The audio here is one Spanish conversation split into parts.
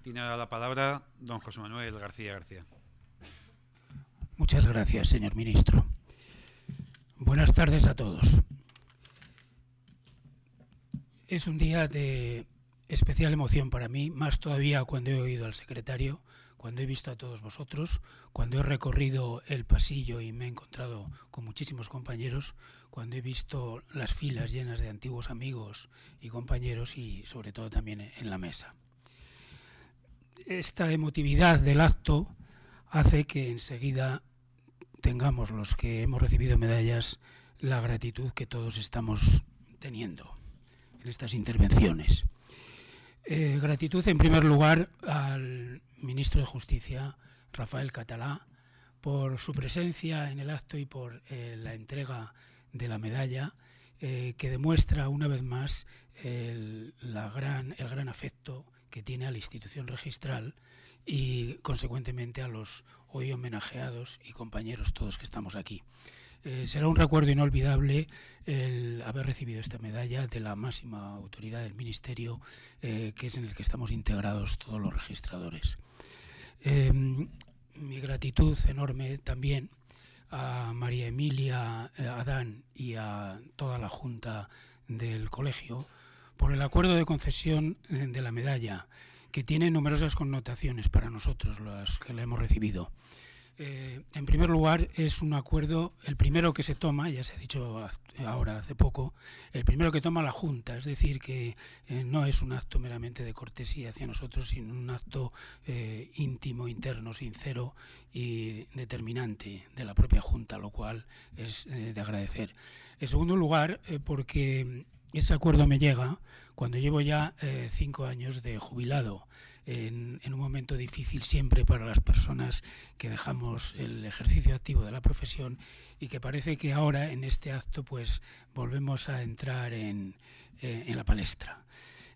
Tiene la palabra don José Manuel García García. Muchas gracias, señor ministro. Buenas tardes a todos. Es un día de especial emoción para mí, más todavía cuando he oído al secretario, cuando he visto a todos vosotros, cuando he recorrido el pasillo y me he encontrado con muchísimos compañeros, cuando he visto las filas llenas de antiguos amigos y compañeros y sobre todo también en la mesa. Esta emotividad del acto hace que enseguida tengamos los que hemos recibido medallas la gratitud que todos estamos teniendo en estas intervenciones. Gratitud en primer lugar al ministro de Justicia, Rafael Catalá, por su presencia en el acto y por la entrega de la medalla, que demuestra una vez más el gran afecto que tiene a la institución registral y consecuentemente a los hoy homenajeados y compañeros todos que estamos aquí. Será un recuerdo inolvidable el haber recibido esta medalla de la máxima autoridad del Ministerio, que es en el que estamos integrados todos los registradores. Mi gratitud enorme también a María Emilia Adán y a toda la Junta del Colegio por el acuerdo de concesión de la medalla, que tiene numerosas connotaciones para nosotros, los que la hemos recibido. En primer lugar, es un acuerdo, el primero que se toma, ya se ha dicho ahora hace poco, el primero que toma la Junta, es decir, que no es un acto meramente de cortesía hacia nosotros, sino un acto íntimo, interno, sincero y determinante de la propia Junta, lo cual es de agradecer. En segundo lugar, porque ese acuerdo me llega cuando llevo ya 5 años de jubilado, en un momento difícil siempre para las personas que dejamos el ejercicio activo de la profesión y que parece que ahora en este acto pues volvemos a entrar en la palestra.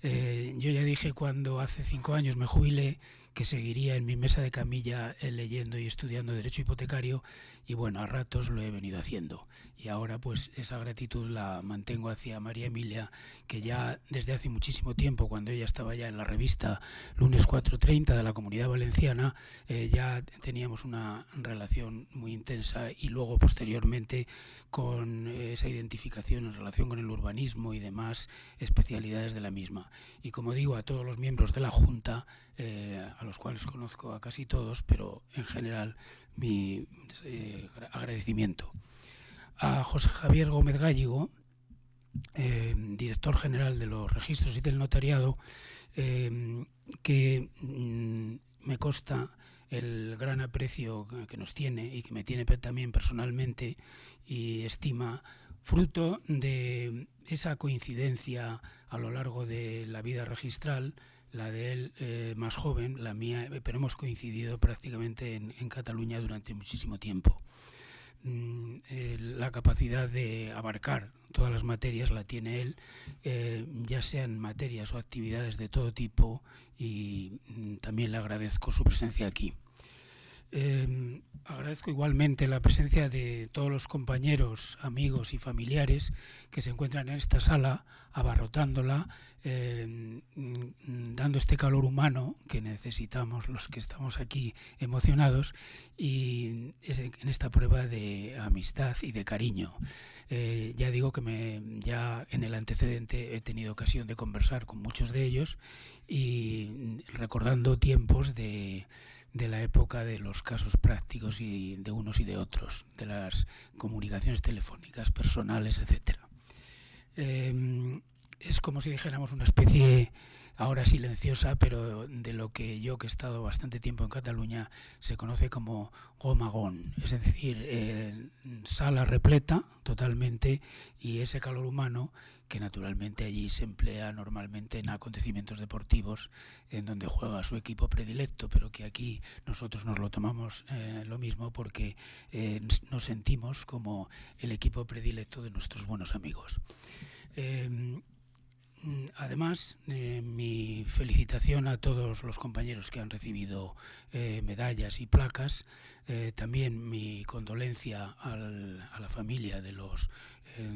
Yo ya dije cuando hace 5 años me jubilé que seguiría en mi mesa de camilla leyendo y estudiando Derecho Hipotecario y bueno, a ratos lo he venido haciendo y ahora pues esa gratitud la mantengo hacia María Emilia, que ya desde hace muchísimo tiempo, cuando ella estaba ya en la revista Lunes 4:30 de la Comunidad Valenciana, ya teníamos una relación muy intensa y luego posteriormente con esa identificación en relación con el urbanismo y demás especialidades de la misma. Y como digo, a todos los miembros de la Junta, a los cuales conozco a casi todos, pero en general mi agradecimiento. A José Javier Gómez Gallego, director general de los registros y del notariado, que me consta el gran aprecio que nos tiene y que me tiene también personalmente y estima, fruto de esa coincidencia a lo largo de la vida registral, la de él más joven, la mía, pero hemos coincidido prácticamente en Cataluña durante muchísimo tiempo. La capacidad de abarcar todas las materias la tiene él, ya sean materias o actividades de todo tipo, y también le agradezco su presencia aquí. Agradezco igualmente la presencia de todos los compañeros, amigos y familiares que se encuentran en esta sala, abarrotándola, dando este calor humano que necesitamos los que estamos aquí emocionados, y en esta prueba de amistad y de cariño. Ya digo que ya en el antecedente he tenido ocasión de conversar con muchos de ellos y recordando tiempos de la época de los casos prácticos y de unos y de otros, de las comunicaciones telefónicas, personales, etc. Es como si dijéramos una especie ahora silenciosa, pero de lo que yo, que he estado bastante tiempo en Cataluña, se conoce como gomagón, es decir, sala repleta totalmente y ese calor humano que naturalmente allí se emplea normalmente en acontecimientos deportivos en donde juega su equipo predilecto, pero que aquí nosotros nos lo tomamos lo mismo porque nos sentimos como el equipo predilecto de nuestros buenos amigos. Además, mi felicitación a todos los compañeros que han recibido medallas y placas, también mi condolencia a la familia de los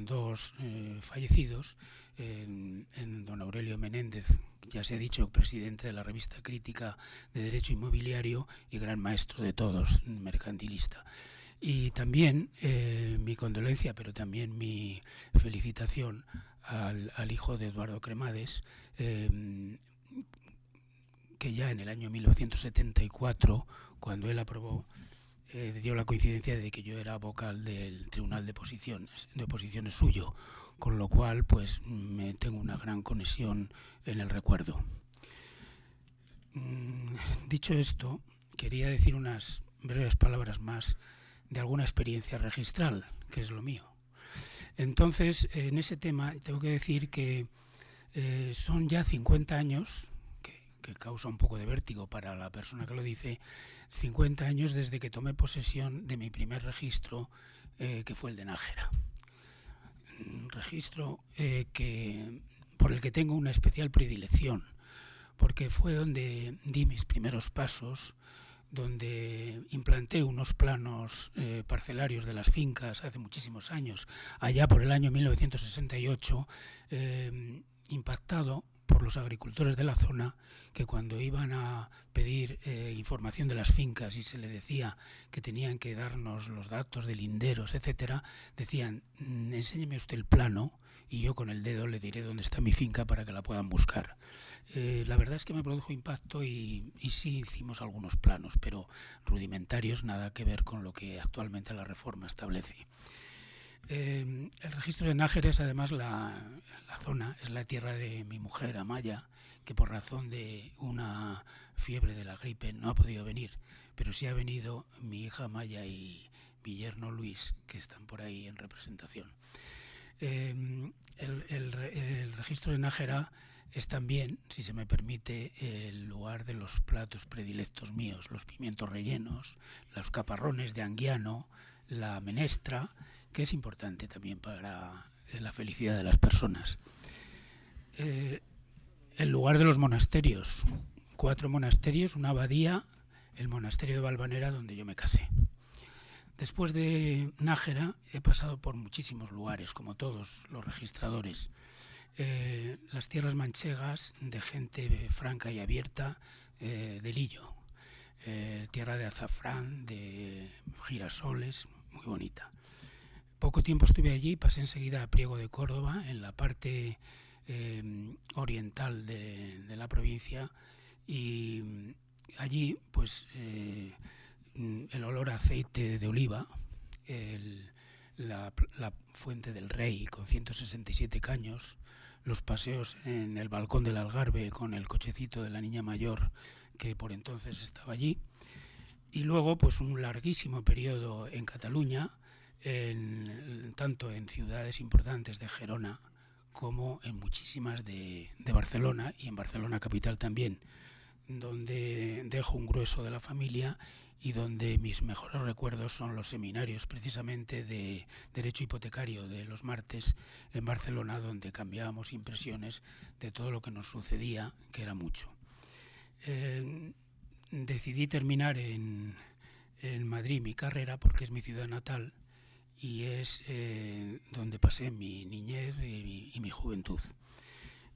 dos fallecidos, en don Aurelio Menéndez, ya se ha dicho, presidente de la revista crítica de Derecho Inmobiliario y gran maestro de todos, mercantilista. Y también mi condolencia, pero también mi felicitación al hijo de Eduardo Cremades, que ya en el año 1974, cuando él aprobó, dio la coincidencia de que yo era vocal del Tribunal de Oposiciones suyo, con lo cual pues me tengo una gran conexión en el recuerdo. Dicho esto, quería decir unas breves palabras más de alguna experiencia registral, que es lo mío. Entonces, en ese tema tengo que decir que son ya 50 años, que causa un poco de vértigo para la persona que lo dice, 50 años desde que tomé posesión de mi primer registro, que fue el de Nájera. Un registro por el que tengo una especial predilección, porque fue donde di mis primeros pasos, donde implanté unos planos parcelarios de las fincas hace muchísimos años, allá por el año 1968, impactado por los agricultores de la zona, que cuando iban a pedir información de las fincas y se le decía que tenían que darnos los datos de linderos, etcétera, decían: enséñeme usted el plano y yo con el dedo le diré dónde está mi finca para que la puedan buscar. La verdad es que me produjo impacto y sí hicimos algunos planos, pero rudimentarios, nada que ver con lo que actualmente la reforma establece. El registro de Nájera es además la zona, es la tierra de mi mujer Amaya, que por razón de una fiebre de la gripe no ha podido venir, pero sí ha venido mi hija Amaya y mi yerno Luis, que están por ahí en representación. El registro de Nájera es también, si se me permite, el lugar de los platos predilectos míos, los pimientos rellenos, los caparrones de Anguiano, la menestra, que es importante también para la felicidad de las personas. El lugar de los monasterios, 4 monasterios, una abadía, el monasterio de Valvanera, donde yo me casé. Después de Nájera he pasado por muchísimos lugares, como todos los registradores. Las tierras manchegas, de gente franca y abierta, de Lillo. Tierra de azafrán, de girasoles, muy bonita. Poco tiempo estuve allí, pasé enseguida a Priego de Córdoba, en la parte oriental de la provincia, y allí pues el olor a aceite de oliva, la fuente del Rey con 167 caños, los paseos en el balcón del Algarve con el cochecito de la niña mayor que por entonces estaba allí, y luego pues un larguísimo periodo en Cataluña, tanto en ciudades importantes de Gerona como en muchísimas de Barcelona, y en Barcelona capital también, donde dejo un grueso de la familia y donde mis mejores recuerdos son los seminarios precisamente de Derecho Hipotecario de los martes en Barcelona, donde cambiábamos impresiones de todo lo que nos sucedía, que era mucho. Decidí terminar en Madrid mi carrera porque es mi ciudad natal y es donde pasé mi niñez y mi juventud.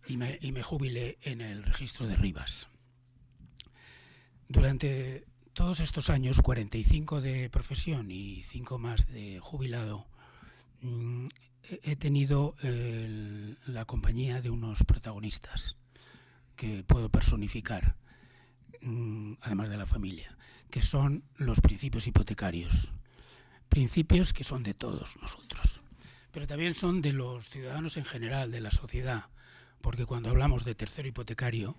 Y me jubilé en el registro de Rivas. Durante todos estos años, 45 de profesión y 5 más de jubilado, he tenido la compañía de unos protagonistas que puedo personificar, además de la familia, que son los principios hipotecarios. Principios que son de todos nosotros, pero también son de los ciudadanos en general, de la sociedad, porque cuando hablamos de tercero hipotecario,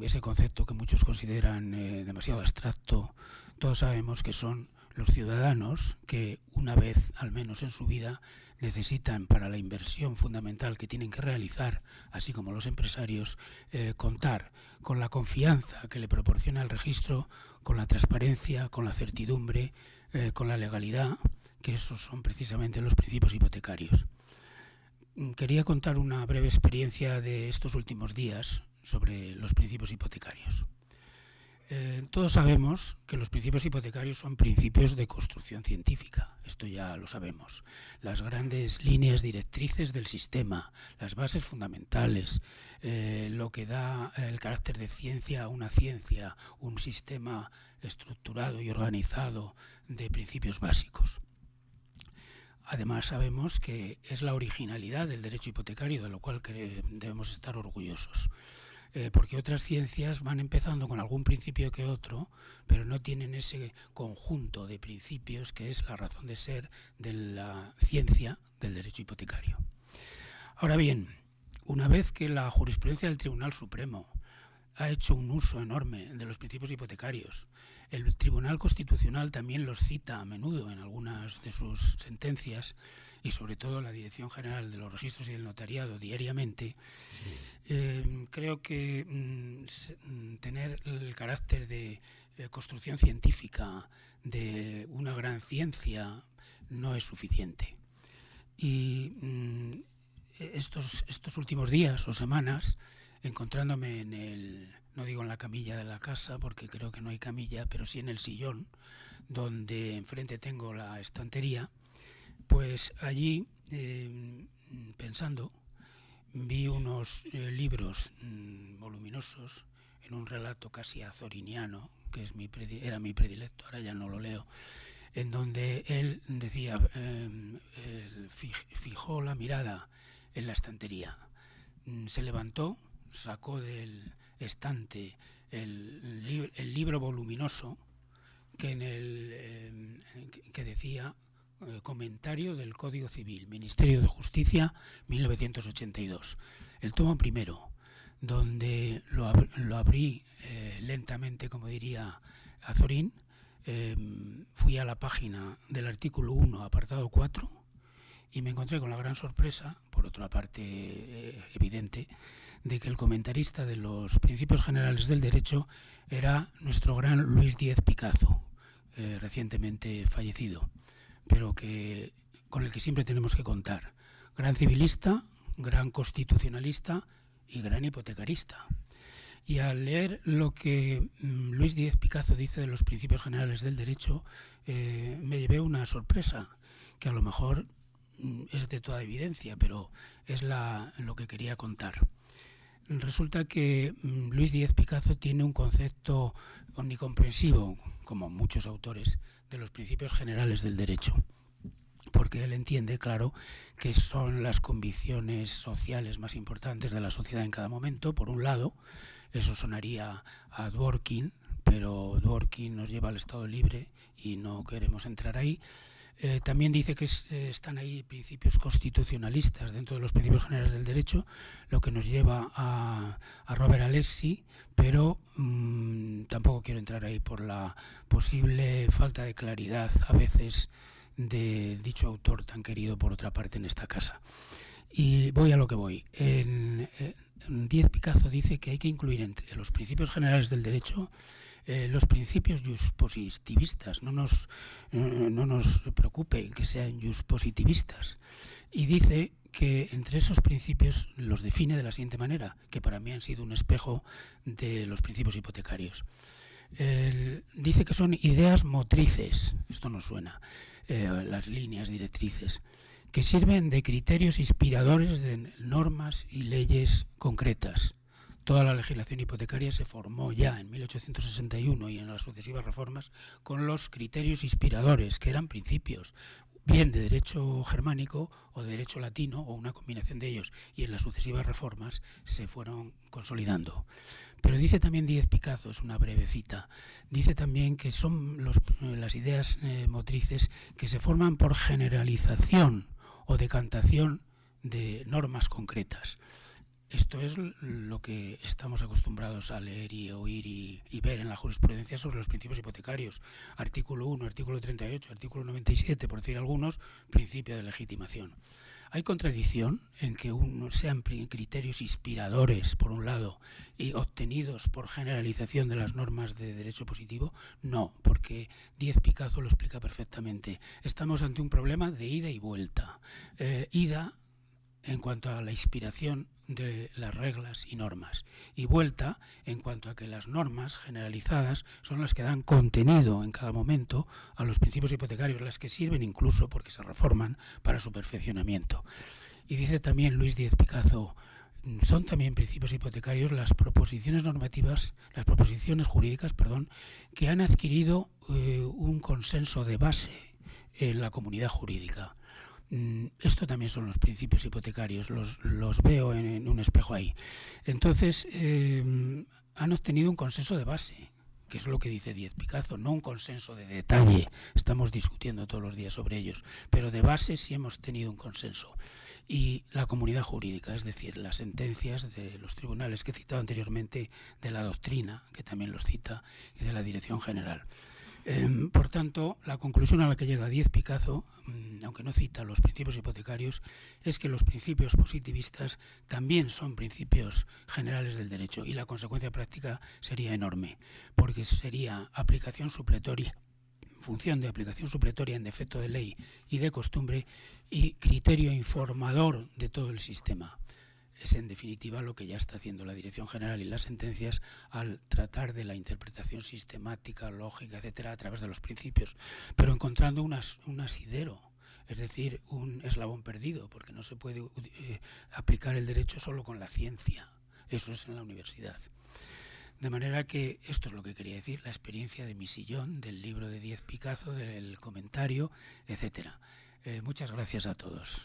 ese concepto que muchos consideran demasiado abstracto, todos sabemos que son los ciudadanos que una vez al menos en su vida necesitan, para la inversión fundamental que tienen que realizar, así como los empresarios, contar con la confianza que le proporciona el registro, con la transparencia, con la certidumbre, con la legalidad, que esos son precisamente los principios hipotecarios. Quería contar una breve experiencia de estos últimos días sobre los principios hipotecarios. Todos sabemos que los principios hipotecarios son principios de construcción científica, esto ya lo sabemos. Las grandes líneas directrices del sistema, las bases fundamentales, lo que da el carácter de ciencia a una ciencia, un sistema estructurado y organizado de principios básicos. Además sabemos que es la originalidad del derecho hipotecario, de lo cual debemos estar orgullosos. Porque otras ciencias van empezando con algún principio que otro, pero no tienen ese conjunto de principios que es la razón de ser de la ciencia del derecho hipotecario. Ahora bien, una vez que la jurisprudencia del Tribunal Supremo ha hecho un uso enorme de los principios hipotecarios, el Tribunal Constitucional también los cita a menudo en algunas de sus sentencias, y sobre todo la Dirección General de los Registros y el Notariado diariamente, creo que tener el carácter de construcción científica de una gran ciencia no es suficiente. Y estos últimos días o semanas, encontrándome no digo en la camilla de la casa, porque creo que no hay camilla, pero sí en el sillón, donde enfrente tengo la estantería, pues allí, pensando, vi unos libros voluminosos en un relato casi azoriniano, que era mi predilecto, ahora ya no lo leo, en donde él decía, fijó la mirada en la estantería, se levantó, sacó del estante el libro voluminoso que decía Comentario del Código Civil, Ministerio de Justicia, 1982. El tomo primero, donde lo abrí lentamente, como diría Azorín, fui a la página del artículo 1, apartado 4, y me encontré con la gran sorpresa, por otra parte evidente, de que el comentarista de los principios generales del derecho era nuestro gran Luis Díez Picazo, recientemente fallecido, pero con el que siempre tenemos que contar. Gran civilista, gran constitucionalista y gran hipotecarista. Y al leer lo que Luis Díez Picazo dice de los principios generales del derecho, me llevé una sorpresa, que a lo mejor es de toda evidencia, pero es lo que quería contar. Resulta que Luis Díez Picazo tiene un concepto omnicomprensivo, como muchos autores, de los principios generales del derecho, porque él entiende, claro, que son las convicciones sociales más importantes de la sociedad en cada momento. Por un lado, eso sonaría a Dworkin, pero Dworkin nos lleva al Estado libre y no queremos entrar ahí. También dice que están ahí principios constitucionalistas dentro de los principios generales del derecho, lo que nos lleva a Robert Alexy, pero tampoco quiero entrar ahí por la posible falta de claridad a veces de dicho autor tan querido por otra parte en esta casa. Y voy a lo que voy. Díez Picazo dice que hay que incluir entre los principios generales del derecho los principios juspositivistas. No nos preocupe que sean juspositivistas. Y dice que entre esos principios los define de la siguiente manera, que para mí han sido un espejo de los principios hipotecarios. Dice que son ideas motrices, esto nos suena, las líneas directrices, que sirven de criterios inspiradores de normas y leyes concretas. Toda la legislación hipotecaria se formó ya en 1861 y en las sucesivas reformas con los criterios inspiradores, que eran principios, bien de derecho germánico o de derecho latino o una combinación de ellos, y en las sucesivas reformas se fueron consolidando. Pero dice también Díez Picazo, es una breve cita, dice también que son las ideas motrices que se forman por generalización o decantación de normas concretas. Esto es lo que estamos acostumbrados a leer y oír y ver en la jurisprudencia sobre los principios hipotecarios. Artículo 1, artículo 38, artículo 97, por decir algunos, principio de legitimación. ¿Hay contradicción en que sean criterios inspiradores, por un lado, y obtenidos por generalización de las normas de derecho positivo? No, porque Díez Picazo lo explica perfectamente. Estamos ante un problema de ida y vuelta. Ida en cuanto a la inspiración de las reglas y normas, y vuelta en cuanto a que las normas generalizadas son las que dan contenido en cada momento a los principios hipotecarios, las que sirven incluso, porque se reforman, para su perfeccionamiento. Y dice también Luis Díez Picazo, son también principios hipotecarios las proposiciones normativas, las proposiciones jurídicas, que han adquirido un consenso de base en la comunidad jurídica. Esto también son los principios hipotecarios, los veo en un espejo ahí. Entonces, han obtenido un consenso de base, que es lo que dice Díez Picazo, no un consenso de detalle, estamos discutiendo todos los días sobre ellos, pero de base sí hemos tenido un consenso. Y la comunidad jurídica, es decir, las sentencias de los tribunales que he citado anteriormente, de la doctrina, que también los cita, y de la Dirección General. Por tanto, la conclusión a la que llega Díez Picazo, aunque no cita los principios hipotecarios, es que los principios positivistas también son principios generales del derecho, y la consecuencia práctica sería enorme, porque sería aplicación supletoria, función de aplicación supletoria en defecto de ley y de costumbre, y criterio informador de todo el sistema. Es en definitiva lo que ya está haciendo la Dirección General y las sentencias al tratar de la interpretación sistemática, lógica, etcétera, a través de los principios, pero encontrando un asidero, es decir, un eslabón perdido, porque no se puede aplicar el derecho solo con la ciencia. Eso es en la universidad. De manera que esto es lo que quería decir, la experiencia de mi sillón, del libro de Díez Picazo, del comentario, etcétera. Muchas gracias a todos.